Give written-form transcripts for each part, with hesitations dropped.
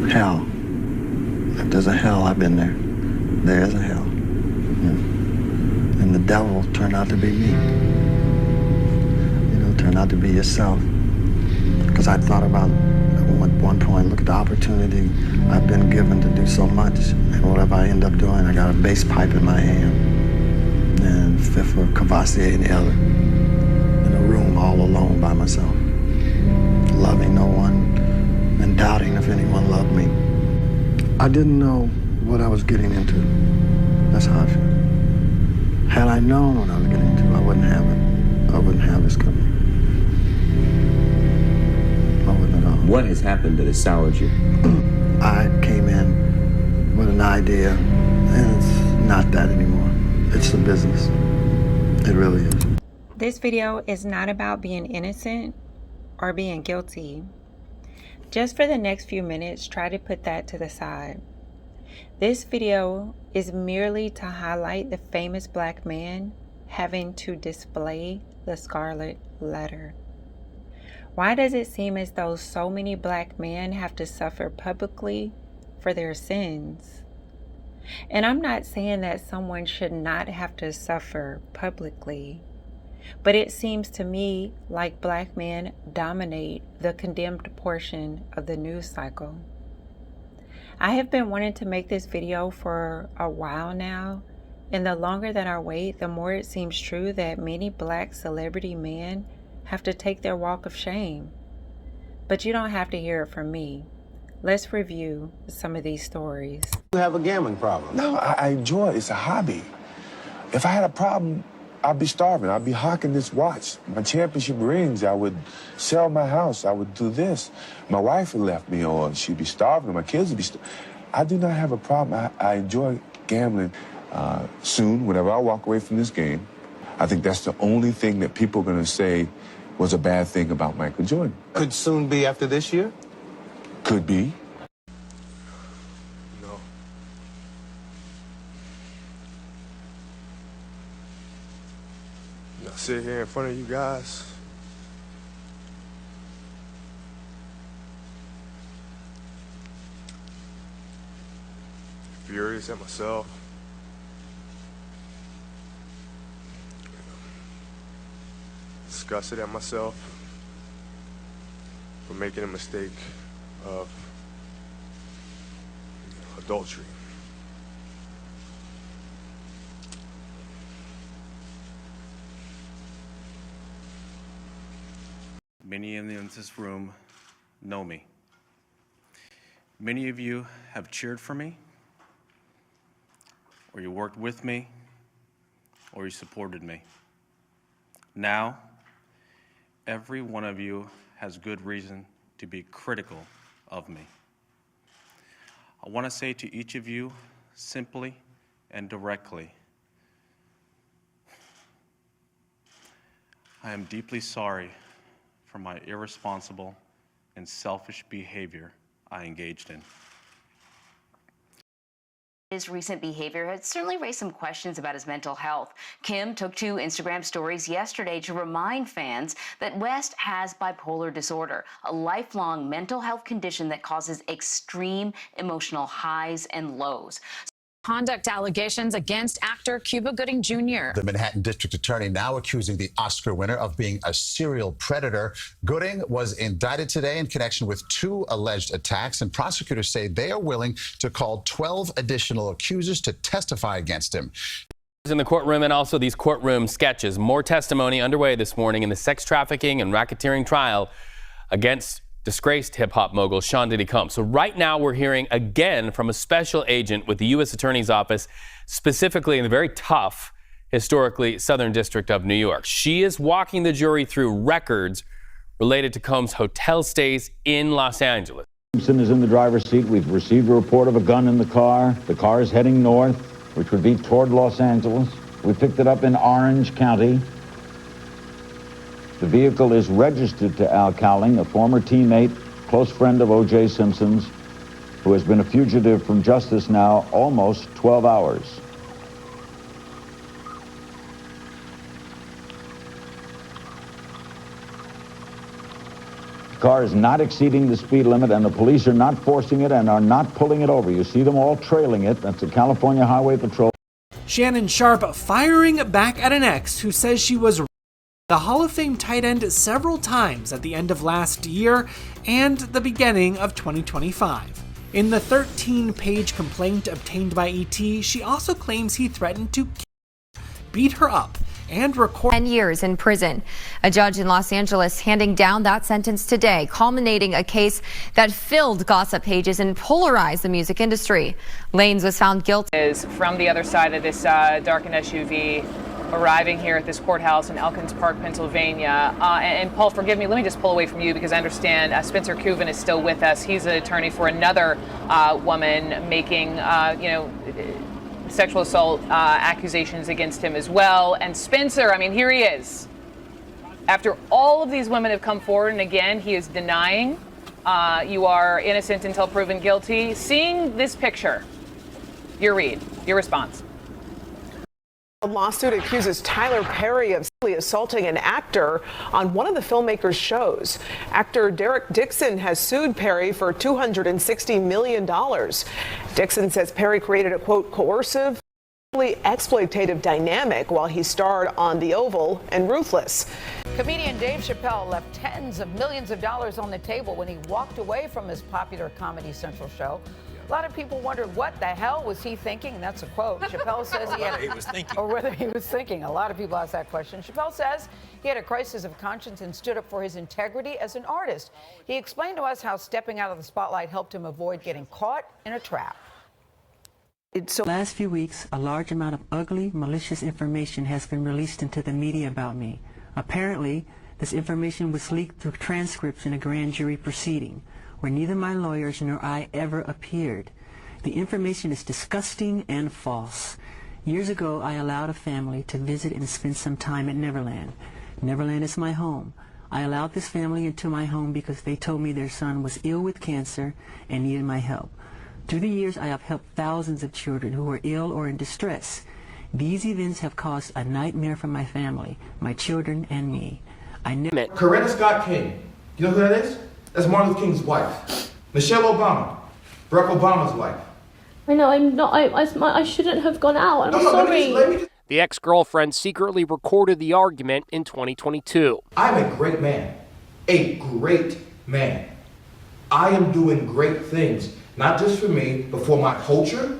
hell. If there's a hell, I've been there. There is a hell. And the devil turned out to be me. You know, turned out to be yourself. Because I thought about, at one point, look at the opportunity I've been given to do so much. And whatever I end up doing, I got a bass pipe in my hand. And fifth of Cavassier in the other. In a room all alone by myself. Loving no one and doubting if anyone loved me. I didn't know what I was getting into. That's how I feel. Had I known what I was getting into, I wouldn't have it. I wouldn't have this company. I wouldn't at all. What has happened that has soured you? I came in with an idea, and it's not that anymore. It's a business. It really is. This video is not about being innocent or being guilty. Just for the next few minutes, try to put that to the side. This video is merely to highlight the famous black man having to display the scarlet letter. Why does it seem as though so many black men have to suffer publicly for their sins? And I'm not saying that someone should not have to suffer publicly, but it seems to me like black men dominate the condemned portion of the news cycle. I have been wanting to make this video for a while now, and the longer that I wait, the more it seems true that many black celebrity men have to take their walk of shame. But you don't have to hear it from me. Let's review some of these stories. You have a gambling problem. No, I enjoy it. It's a hobby. If I had a problem, I'd be starving. I'd be hawking this watch. My championship rings, I would sell my house. I would do this. My wife had left me, or she'd be starving. My kids would be starving. I do not have a problem. I enjoy gambling. Soon, whenever I walk away from this game, I think that's the only thing that people are going to say was a bad thing about Michael Jordan. Could soon be after this year? Could be. No. I sit here in front of you guys. Furious at myself. Disgusted at myself for making a mistake of adultery. Many in this room know me. Many of you have cheered for me, or you worked with me, or you supported me. Now, every one of you has good reason to be critical of me. I want to say to each of you, simply and directly, I am deeply sorry for my irresponsible and selfish behavior I engaged in. His recent behavior has certainly raised some questions about his mental health. Kim took to Instagram stories yesterday to remind fans that West has bipolar disorder, a lifelong mental health condition that causes extreme emotional highs and lows. Conduct allegations against actor Cuba Gooding Jr. The Manhattan District Attorney now accusing the Oscar winner of being a serial predator. Gooding was indicted today in connection with 2 alleged attacks, and prosecutors say they are willing to call 12 additional accusers to testify against him. In the courtroom, and also these courtroom sketches. More testimony underway this morning in the sex trafficking and racketeering trial against disgraced hip-hop mogul Sean Diddy Combs. So right now we're hearing again from a special agent with the U.S. Attorney's Office, specifically in the very tough, historically, Southern District of New York. She is walking the jury through records related to Combs' hotel stays in Los Angeles. Simpson is in the driver's seat. We've received a report of a gun in the car. The car is heading north, which would be toward Los Angeles. We picked it up in Orange County. The vehicle is registered to Al Cowling, a former teammate, close friend of O.J. Simpson's, who has been a fugitive from justice now almost 12 hours. The car is not exceeding the speed limit, and the police are not forcing it and are not pulling it over. You see them all trailing it. That's the California Highway Patrol. Shannon Sharpe firing back at an ex who says she was the Hall of Fame tight end several times at the end of last year and the beginning of 2025. In the 13-page complaint obtained by ET, she also claims he threatened to beat her up and record 10 years in prison. A judge in Los Angeles handing down that sentence today, culminating a case that filled gossip pages and polarized the music industry. Lanes was found guilty. Is from the other side of this darkened SUV, arriving here at this courthouse in Elkins Park, Pennsylvania. And Paul, forgive me, let me just pull away from you because I understand Spencer Kuven is still with us. He's an attorney for another woman making, sexual assault accusations against him as well. And Spencer, I mean, here he is. After all of these women have come forward, and again, he is denying you are innocent until proven guilty. Seeing this picture, your read, your response. A lawsuit accuses Tyler Perry of sexually assaulting an actor on one of the filmmaker's shows. Actor Derek Dixon has sued Perry for $260 million. Dixon says Perry created a, quote, coercive, exploitative dynamic while he starred on The Oval and Ruthless. Comedian Dave Chappelle left tens of millions of dollars on the table when he walked away from his popular Comedy Central show. A lot of people wondered what the hell was he thinking, and that's a quote. Chappelle says he had, or whether he was thinking. A lot of people ask that question. Chappelle says he had a crisis of conscience and stood up for his integrity as an artist. He explained to us how stepping out of the spotlight helped him avoid getting caught in a trap. Last few weeks, a large amount of ugly, malicious information has been released into the media about me. Apparently, this information was leaked through transcripts in a grand jury proceeding, where neither my lawyers nor I ever appeared. The information is disgusting and false. Years ago, I allowed a family to visit and spend some time at Neverland. Neverland is my home. I allowed this family into my home because they told me their son was ill with cancer and needed my help. Through the years, I have helped thousands of children who were ill or in distress. These events have caused a nightmare for my family, my children, and me. Coretta Scott King. You know who that is? That's Martin Luther King's wife. Michelle Obama. Barack Obama's wife. I know, I'm not. I shouldn't have gone out. I'm sorry. The ex-girlfriend secretly recorded the argument in 2022. I'm a great man. A great man. I am doing great things, not just for me, but for my culture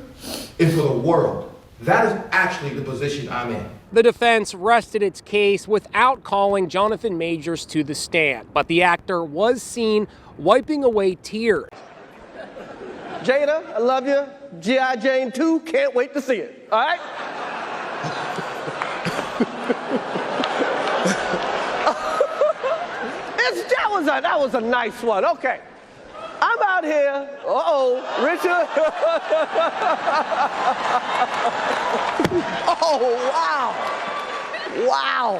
and for the world. That is actually the position I'm in. The defense rested its case without calling Jonathan Majors to the stand, but the actor was seen wiping away tears. Jada, I love you. G.I. Jane 2, can't wait to see it. All right? That was a nice one. Okay. I'm out here. Richard. Oh, wow.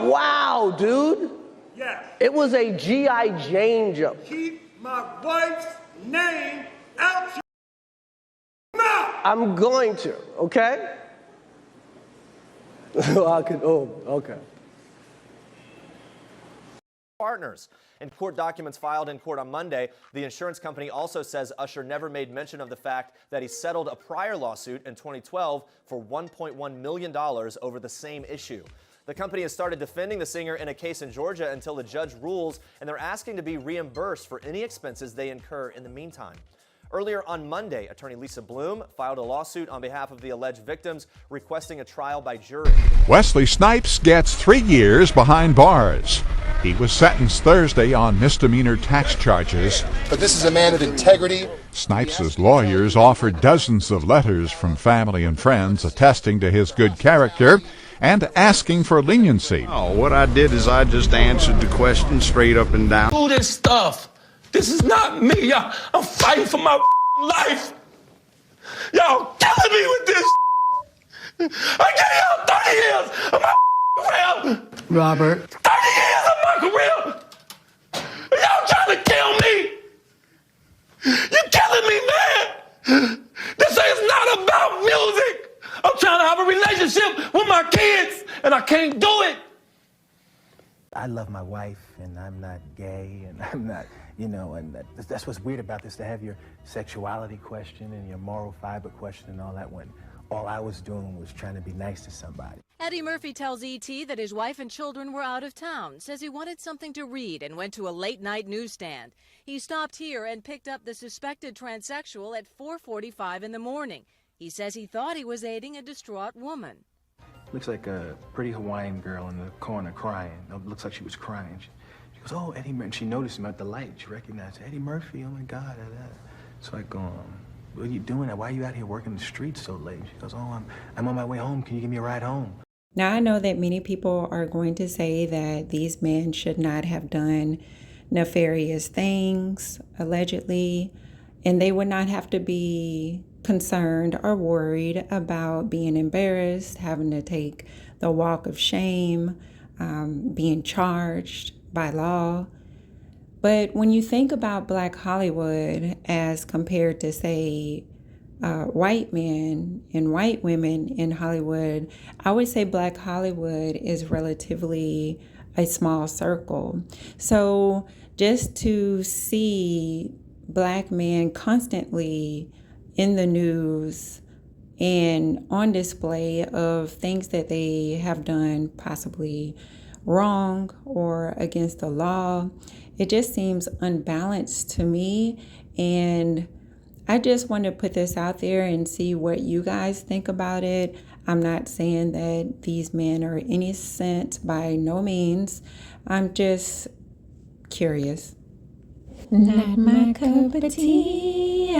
Wow, dude. Yes. It was a G.I. Jane jump. Keep my wife's name out your mouth. I'm going to, okay? Okay. Partners. In court documents filed in court on Monday, the insurance company also says Usher never made mention of the fact that he settled a prior lawsuit in 2012 for $1.1 million over the same issue. The company has started defending the singer in a case in Georgia until the judge rules, and they're asking to be reimbursed for any expenses they incur in the meantime. Earlier on Monday, attorney Lisa Bloom filed a lawsuit on behalf of the alleged victims, requesting a trial by jury. Wesley Snipes gets 3 years behind bars. He was sentenced Thursday on misdemeanor tax charges. But this is a man of integrity. Snipes' lawyers offered dozens of letters from family and friends attesting to his good character and asking for leniency. Oh, what I did is I just answered the question straight up and down. Do this stuff. This is not me. I'm fighting for my life. Y'all killing me with this. I gave y'all 30 years of my career. Robert. 30 years of my career. Y'all trying to kill me. You're killing me, man. This is not about music. I'm trying to have a relationship with my kids, and I can't do it. I love my wife, and I'm not gay, and I'm not, you know, and that's what's weird about this, to have your sexuality question and your moral fiber question and all that, when all I was doing was trying to be nice to somebody. Eddie Murphy tells ET that his wife and children were out of town, says he wanted something to read and went to a late-night newsstand. He stopped here and picked up the suspected transsexual at 4:45 in the morning. He says he thought he was aiding a distraught woman. Looks like a pretty Hawaiian girl in the corner crying. It looks like she was crying. She goes, oh, Eddie Murphy. And she noticed him at the light. She recognized Eddie Murphy. Oh, my God. So I go, what are you doing? Why are you out here working the streets so late? She goes, oh, I'm on my way home. Can you give me a ride home? Now, I know that many people are going to say that these men should not have done nefarious things, allegedly, and they would not have to be concerned or worried about being embarrassed, having to take the walk of shame, being charged by law. But when you think about Black Hollywood as compared to, say, white men and white women in Hollywood, I would say Black Hollywood is relatively a small circle. So just to see Black men constantly in the news and on display of things that they have done possibly wrong or against the law, it just seems unbalanced to me. And I just want to put this out there and see what you guys think about it. I'm not saying that these men are innocent by no means. I'm just curious. Not my cup of tea.